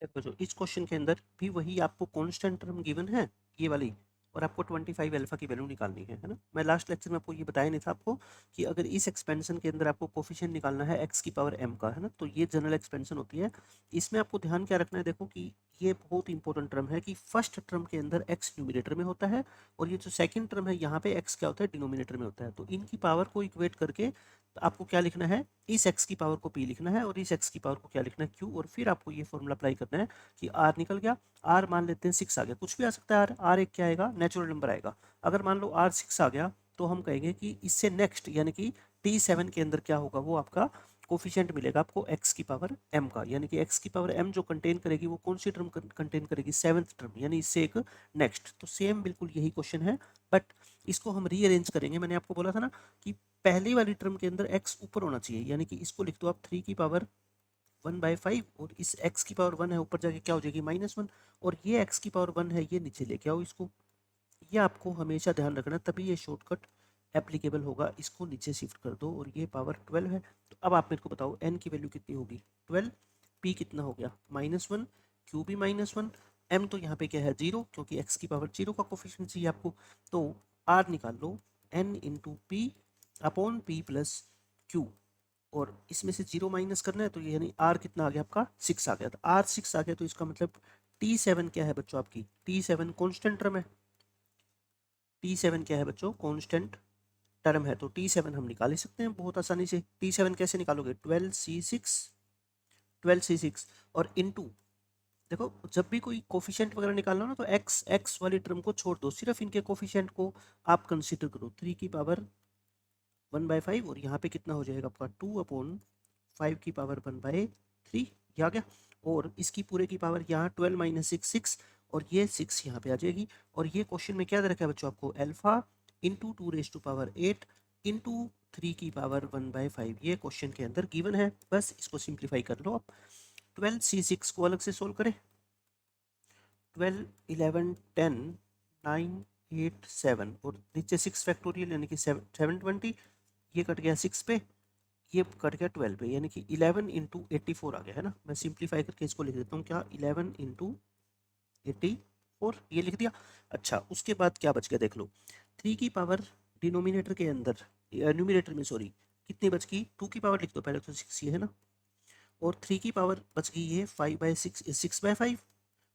देखो जो इस क्वेश्चन के अंदर भी वही आपको कांस्टेंट टर्म गिवन है, ये वाली, और आपको 25 अल्फा की वैल्यू निकालनी है ना। मैं लास्ट लेक्चर में आपको ये बताया नहीं था आपको कि अगर इस एक्सपेंशन के अंदर आपको कोफिशिएंट निकालना है x की पावर m का, है ना, तो ये जनरल एक्सपेंशन होती है। इसमें आपको ध्यान क्या रखना है, देखो कि ये बहुत इंपॉर्टेंट टर्म है कि फर्स्ट टर्म के अंदर x न्यूमिनेटर में होता है, और ये जो सेकंड टर्म है यहाँ पे x क्या होता है, डिनोमिनेटर में होता है। तो इनकी पावर को इक्वेट करके तो आपको क्या लिखना है, इस x की पावर को p लिखना है और इस x की पावर को क्या लिखना है, q, और फिर आपको ये फॉर्मूला अप्लाई करना है कि r निकल गया, r मान लेते हैं 6 आ गया, कुछ भी आ सकता है, r एक क्या आएगा, नेचुरल नंबर आएगा। अगर मान लो r 6 आ गया तो हम कहेंगे कि इससे नेक्स्ट यानी कि t7 के अंदर क्या होगा, वो आपका कोफिशिएंट मिलेगा आपको x की पावर m का, यानी कि x की पावर m जो कंटेन करेगी वो कौन सी टर्म कंटेन करेगी, सेवंथ टर्म, यानी इससे एक नेक्स्ट। तो सेम बिल्कुल यही क्वेश्चन है, बट इसको हम रीअरेंज करेंगे। मैंने आपको बोला था ना कि पहली वाली टर्म के अंदर x ऊपर होना चाहिए, यानी कि इसको लिख दो आप 3 की पावर 1/5, और इस x की पावर 1 है ऊपर जाके क्या हो जाएगी, -1, और ये x की पावर 1 है ये नीचे लेके आओ इसको। ये आपको हमेशा ध्यान रखना, तभी ये शॉर्टकट एप्लीकेबल होगा। इसको नीचे शिफ्ट कर दो और ये पावर 12 है। तो अब आप मेरे को बताओ n की वैल्यू कितनी होगी, 12, p कितना हो गया, -1, q भी -1, m तो यहाँ पे क्या है 0, क्योंकि x की पावर 0 का कोफिशिएंट चाहिए आपको। तो r निकाल लो, n into P upon P plus Q, और इसमें से 0 माइनस करना है, तो ये यानी r कितना आ गया आपका 6 आ गया। तो r 6 आ गया, तो इसका मतलब t7 क्या है बच्चों, आपकी t7 कॉन्स्टेंट टर्म है। t7 क्या है बच्चों, कॉन्स्टेंट टर्म है, तो t7 हम निकाल ही सकते हैं बहुत आसानी से। t7 कैसे निकालोगे, 12c6, 12c6 और इनटू, देखो जब भी कोई कोफिशिएंट वगैरह निकालना हो ना, तो x x वाली टर्म को छोड़ दो, सिर्फ इनके कोफिशिएंट को आप कंसीडर करो, 3 की पावर 1/5, और यहाँ पे कितना हो जाएगा आपका 2/5 की पावर 1/3, ये आ गया। और इसकी पूरे की पावर यहाँ 12 माइनस 6 6, और ये 6 यहाँ पे आ जाएगी। और ये क्वेश्चन में क्या दे रखा है बच्चों आपको, alpha into 2 raise to power 8 into 3 की पावर 1/5, ये क्वेश्चन के अंदर गिवन है। बस इसको सिंप्लीफाई कर लो आप। 12c6 को अलग से सोल्व करें, 12 11 10 9 8 7, और नीचे 6 फैक्टोरियल यानी कि 720, ये कट गया 6 पे, ये कट गया 12 पे, यानी कि 11 इंटू 84 आ गया, है ना। मैं सिंप्लीफाई करके इसको लिख देता हूँ, क्या 11 इंटू 84, ये लिख दिया। अच्छा, उसके बाद क्या बच गया देख लो, 3 की पावर डिनोमिनेटर के अंदर, न्यूमिनेटर में सॉरी, कितनी बच गई, 2 की पावर लिख दो पहले, तो 6 ये है ना, और 3 की पावर बच गई ये 5/6, 6/5,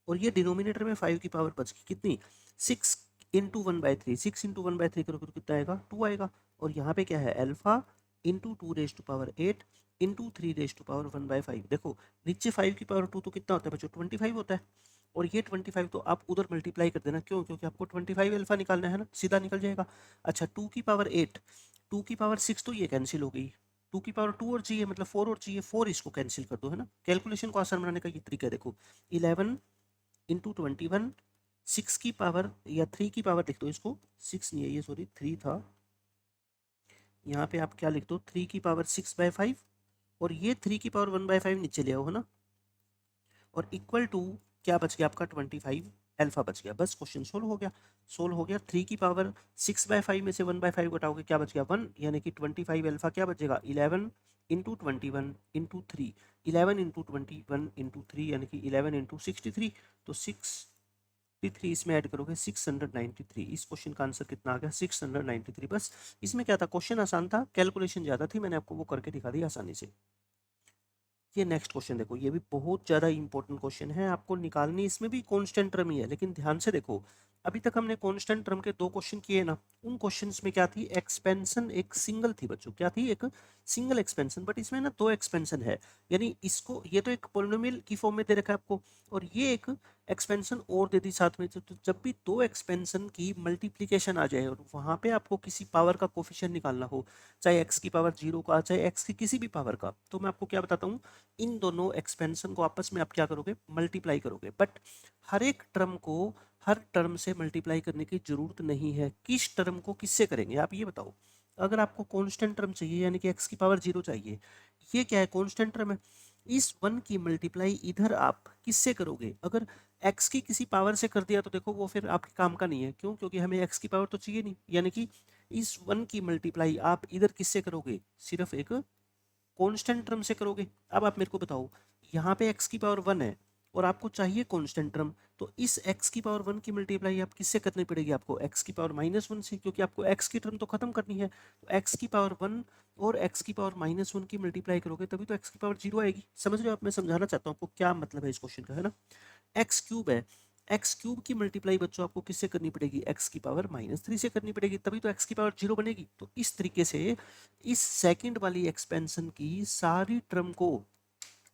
और ये डिनोमिनेटर में 5 की पावर बच गई कितनी, 6 इंटू 1/3, 6 इंटू 1/3 करोगे तो कितना आएगा, 2 आएगा। और यहाँ पे क्या है, alpha into 2 raise to power 8 into 3 raise to power 1/5। देखो नीचे 5 की पावर 2 तो कितना होता है बच्चों, 25 होता है, और ये 25 तो आप उधर मल्टीप्लाई कर देना, क्यों, क्योंकि आपको 25 अल्फा निकालना है ना, सीधा निकल जाएगा। अच्छा 2 की पावर 8, 2 की पावर 6 तो ये कैंसिल हो गई, 2 की पावर 2 और चाहिए, मतलब 4 और चाहिए, 4 इसको कैंसिल कर दो, है ना। कैलकुलेशन को आसान बनाने का ये तरीका है, देखो 11 इंटू 21, 6 की पावर या 3 की पावर लिख दो इसको, 6 नहीं है ये, सॉरी 3 था, यहाँ पे आप क्या लिख दो, 3 की पावर 6/5, और ये 3 की पावर 1/5 नीचे ले आओ, है ना, और इक्वल टू क्या बच गया आपका 25 अल्फा बच गया। बस क्वेश्चन सोल्व हो गया, सोल्व हो गया। 3 की पावर 6/5 में से 1/5 घटाओगे क्या बच गया 1, यानी कि 25 अल्फा क्या बचेगा 11 इंटू 21 इंटू 3, 11 इंटू 21 इंटू 3 यानी कि 11 इंटू 63, तो 63 इसमें ऐड करोगे 693। इस क्वेश्चन का आंसर कितना आ गया 693। बस इसमें क्या था, क्वेश्चन आसान था, कैलकुलेशन ज़्यादा थी, मैंने आपको वो करके दिखा दी आसानी से। ये नेक्स्ट क्वेश्चन देखो, ये भी बहुत ज़्यादा इंपॉर्टेंट क्वेश्चन है, आपको निकालनी इसमें भी कांस्टेंट टर्म ही है, लेकिन ध्यान से देखो, अभी तक हमने कांस्टेंट टर्म के 2 क्वेश्चन किए ना, उन क्वेश्चंस में क्या थी, एक्सपेंशन एक सिंगल थी बच्चों, क्या थी, एक सिंगल एक्सपेंशन, बट इसमें ना 2 एक्सपेंशन है, यानी इसको ये तो एक पोलिनोमियल की फॉर्म में दे रखा है आपको, और ये एक एक्सपेंशन और दे दी साथ में। तो जब भी 2 एक्सपेंशन की मल्टीप्लीकेशन आ जाए और वहाँ पे आपको किसी पावर का कोफिशिएंट निकालना हो, चाहे x की पावर 0 का, चाहे x की किसी भी पावर का, तो मैं आपको क्या बताता हूँ, इन दोनों एक्सपेंशन को आपस में आप क्या करोगे, मल्टीप्लाई करोगे। बट हर एक टर्म को हर टर्म से मल्टीप्लाई करने की जरूरत नहीं है, किस टर्म को किससे करेंगे आप ये बताओ। अगर आपको कांस्टेंट टर्म चाहिए यानी कि x की पावर 0 चाहिए, ये क्या है, कांस्टेंट टर्म है, इस 1 की मल्टीप्लाई इधर आप किससे करोगे, अगर x की किसी पावर से कर दिया तो देखो वो फिर आपके काम का नहीं है, क्यों, क्योंकि हमें x की पावर तो चाहिए नहीं, यानी कि इस 1 की मल्टीप्लाई आप इधर किससे करोगे, सिर्फ एक कांस्टेंट टर्म से करोगे। अब आप मेरे को बताओ, यहाँ पे x की पावर 1 है, और आपको चाहिए कांस्टेंट टर्म, तो इस x की पावर 1 की मल्टीप्लाई आप किससे करनी पड़ेगी आपको, x की पावर -1 से, क्योंकि आपको x की टर्म तो खत्म करनी है। तो x की पावर 1 और x की पावर -1 की मल्टीप्लाई करोगे तभी तो x की पावर 0 आएगी। समझ रहे हो आप, मैं समझाना चाहता हूँ आपको क्या मतलब है इस क्वेश्चन का, है ना। एक्स क्यूब है, एक्स क्यूब की मल्टीप्लाई बच्चों आपको किससे करनी पड़ेगी, एक्स की पावर -3 से करनी पड़ेगी, तभी तो एक्स की पावर 0 बनेगी। तो इस तरीके से इस सेकंड वाली एक्सपेंशन की सारी टर्म को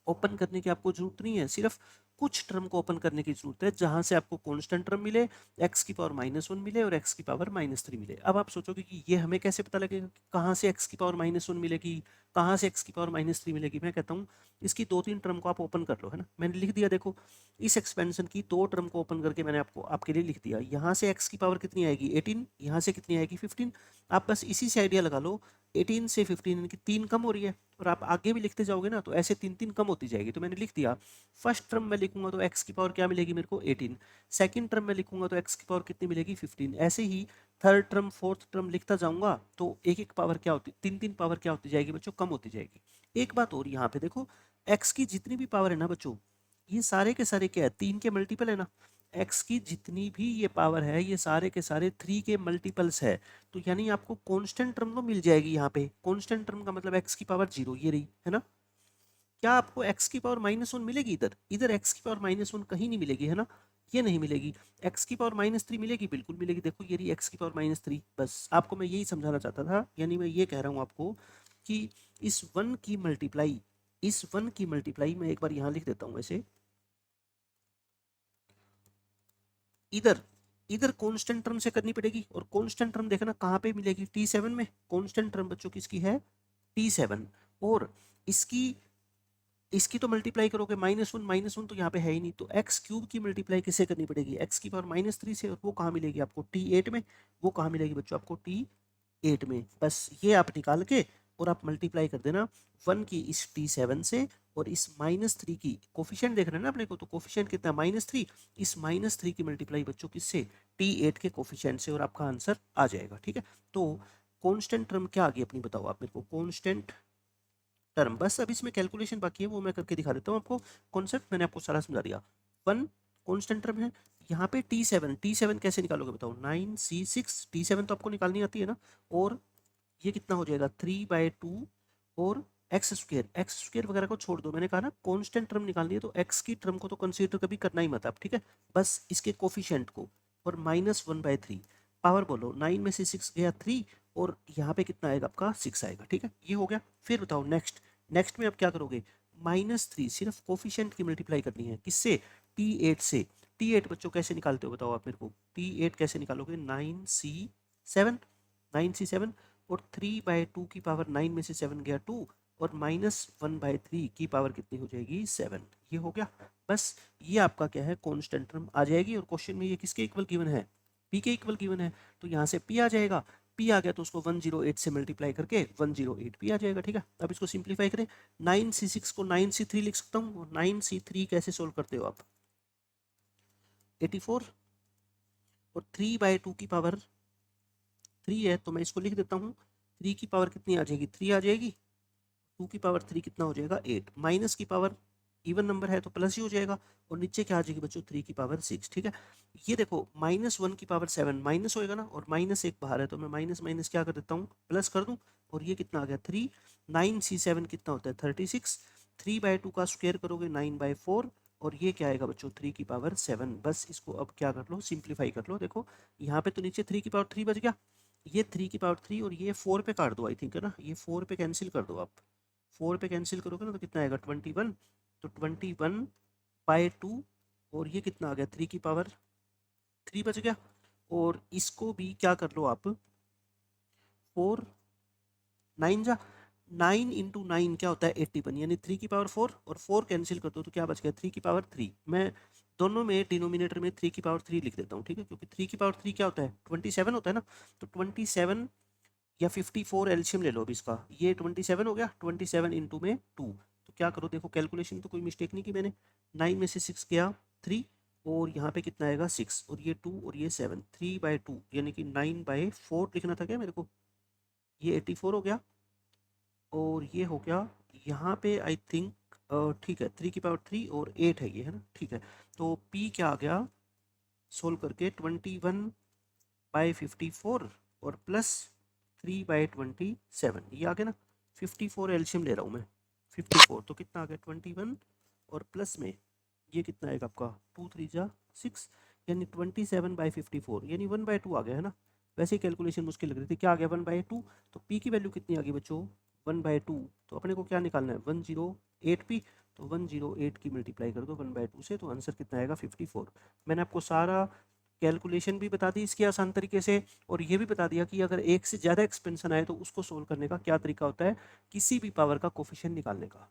ओपन करने की आपको जरूरत नहीं है, सिर्फ कुछ टर्म को ओपन करने की जरूरत है जहां से आपको कांस्टेंट टर्म मिले, x की पावर -1 मिले और x की पावर -3 मिले। अब आप सोचोगे कि ये हमें कैसे पता लगेगा कि कहाँ से x की पावर -1 मिलेगी, कहाँ से x की पावर -3 मिलेगी। मैं कहता हूँ इसकी 2-3 टर्म को आप ओपन कर लो, है ना। मैंने लिख दिया, देखो इस एक्सपेंशन की 2 टर्म को ओपन करके मैंने आपको आपके लिए लिख दिया। यहाँ से x की पावर कितनी आएगी 18, यहाँ से कितनी आएगी 15। आप बस इसी से आइडिया लगा लो, 18 से 15 इनकी 3 कम हो रही है, और आप आगे भी लिखते जाओगे ना तो ऐसे 3-3 कम होती जाएगी। तो मैंने लिख दिया, फर्स्ट टर्म में लिखूंगा तो x की पावर क्या मिलेगी मेरे को 18, सेकंड टर्म में लिखूंगा तो x की पावर कितनी मिलेगी 15, ऐसे ही थर्ड टर्म फोर्थ टर्म लिखता जाऊंगा तो एक एक पावर क्या होती, 3-3 पावर क्या होती जाएगी बच्चों, कम होती जाएगी। एक बात और यहाँ पे देखो, x की जितनी भी पावर है ना बच्चों, ये सारे के सारे क्या है, 3 के मल्टीपल है ना। x की जितनी भी ये पावर है ये सारे के सारे 3 के मल्टीपल्स है। तो यानी आपको कांस्टेंट टर्म तो मिल जाएगी यहाँ पे, कांस्टेंट टर्म का मतलब x की पावर 0 ये रही, है ना। क्या आपको x की पावर -1 मिलेगी इधर, इधर x की पावर -1 कहीं नहीं मिलेगी, है ना, ये नहीं मिलेगी। x की पावर -3 मिलेगी, बिल्कुल मिलेगी, देखो ये रही x की पावर -3। बस आपको मैं यही समझाना चाहता था, यानी मैं ये कह रहा हूँ आपको कि इस 1 की मल्टीप्लाई, इस 1 की मल्टीप्लाई मैं एक बार यहाँ लिख देता हूँ ऐसे, इधर इधर कांस्टेंट टर्म से करनी पड़ेगी, और कांस्टेंट टर्म देखना कहाँ पे मिलेगी, t7 में। कांस्टेंट टर्म बच्चों किसकी है, t7। और इसकी इसकी तो मल्टीप्लाई करोगे -1 तो यहाँ पे है ही नहीं, तो एक्स क्यूब की मल्टीप्लाई किससे करनी पड़ेगी, एक्स की पावर -3 से, और वो कहाँ मिलेगी आपको t8 में, वो कहाँ मिलेगी बच्चों आपको t8 में। बस ये आप निकाल के और आप मल्टीप्लाई कर देना 1 की इस t7 से, और इस -3 की कोफिशिएंट देख रहे हैं ना अपने को, तो कोफिशिएंट कितना है -3, इस -3 की मल्टीप्लाई बच्चों किससे, t8 के कोफिशिएंट से, और आपका आंसर आ जाएगा। ठीक है, तो कांस्टेंट टर्म क्या आ गई अपनी, बताओ आप मेरे को, कांस्टेंट टर्म। बस अब इसमें कैलकुलेशन बाकी है, वो मैं करके दिखा देता हूँ आपको। कॉन्सेप्ट मैंने आपको सारा समझा दिया। 1 कांस्टेंट टर्म है, यहाँ पे t7 कैसे निकालोगे बताओ, 9c6, t7 तो आपको निकालनी आती है ना, और ये कितना हो जाएगा 3/2, और एक्स स्क्वेयर वगैरह को छोड़ दो, मैंने कहा ना कांस्टेंट टर्म निकालनी है तो एक्स की टर्म को तो कंसीडर कभी करना ही मत आप, ठीक है। बस इसके कोफिशिएंट को, और -1/3, पावर बोलो, 9 में से 6 गया 3, और यहाँ पे कितना आएगा आपका 6 आएगा, ठीक है, ये हो गया। फिर बताओ नेक्स्ट, नेक्स्ट में आप क्या करोगे, -3 सिर्फ कोफिशिएंट की मल्टीप्लाई करनी है, किससे, t8 से। t8 बच्चों कैसे निकालते हो बताओ आप मेरे को, t8 कैसे निकालोगे, 9c7, 9c7, और 3/2 की पावर 9 में से 7 गया 2, और -1/3 की पावर कितनी हो जाएगी 7, ये हो गया। बस ये आपका क्या है, कांस्टेंट टर्म आ जाएगी, और क्वेश्चन में ये किसके इक्वल गिवन है, p के इक्वल गिवन है, तो यहाँ से p आ जाएगा, p आ गया तो उसको 108 से मल्टीप्लाई करके 108p आ जाएगा, ठीक है। अब इसको सिंप्लीफाई करें, 9c6 को 9c3 लिख सकता हूँ, और 9c3 कैसे सोल्व करते हो आप, 84, और 3/2 की पावर 3 है, तो मैं इसको लिख देता हूँ, 3 की पावर कितनी आ जाएगी, 3 आ जाएगी, 2 की पावर 3 कितना हो जाएगा 8, माइनस की पावर इवन नंबर है तो प्लस ही हो जाएगा, और नीचे क्या आ जाएगी बच्चों 3 की पावर 6, ठीक है। ये देखो -1 की पावर 7 माइनस होएगा ना, और माइनस एक बाहर है तो मैं माइनस माइनस क्या कर देता हूँ, प्लस कर दूँ, और ये कितना आ गया 3, 9c7 कितना होता है 36, 3/2 का स्क्वायर करोगे 9/4, और ये क्या आएगा बच्चों 3 की पावर 7। बस इसको अब क्या कर लो, सिंप्लीफाई कर लो, देखो यहाँ पे तो नीचे 3 की पावर 3 बच गया, ये 3 की पावर 3, और ये 4 पे काट दो आई थिंक, है ना, ये 4 पे कैंसिल कर दो आप, 4 पे कैंसिल करोगे ना तो कितना आएगा 21, तो 21/2, और ये कितना आ गया 3 की पावर 3 बच गया, और इसको भी क्या कर लो आप, 4 9 जा 9 इंटू 9 क्या होता है 81, यानी 3 की पावर 4, और 4 कैंसिल कर दो तो क्या बच गया 3 की पावर 3। मैं दोनों में डिनोमिनेटर में 3 की पावर 3 लिख देता हूँ, ठीक है, क्योंकि 3 की पावर 3 क्या होता है 27 होता है ना, तो 27 या 54 एलसीएम ले लो अब इसका, ये 27 हो गया, 27 इंटू में 2, तो क्या करो देखो, कैलकुलेशन तो कोई मिस्टेक नहीं की मैंने, 9 में से 6 गया 3, और यहाँ पे कितना आएगा 6, और ये 2 और ये 7, 3/2 यानी कि 9/4 लिखना था क्या मेरे को, ये 84 हो गया, और ये हो गया यहाँ पे आई थिंक ठीक है, 3 की पावर 3 और 8 है ये, है ना, ठीक है। तो p क्या आ गया सोल्व करके 21/54 और प्लस 3/27, ये आ गया ना। 54 एल्शियम ले रहा हूँ मैं, 54 तो कितना आ गया 21 और प्लस में ये कितना आएगा आपका 2 3 जा 6, यानी 27/54 यानी 1/2 आ गया, है ना। वैसे ही कैलकुलेशन मुश्किल लग रही थी, क्या आ गया 1/2। तो p की वैल्यू कितनी आ गई बच्चों 1/2। तो अपने को क्या निकालना है 108p, तो 108 की मल्टीप्लाई कर दो 1/2 से, तो आंसर कितना आएगा 54। मैंने आपको सारा कैलकुलेशन भी बता दी इसकी आसान तरीके से, और ये भी बता दिया कि अगर एक से ज़्यादा एक्सपेंशन आए तो उसको सोल्व करने का क्या तरीका होता है किसी भी पावर का कोफिशिएंट निकालने का।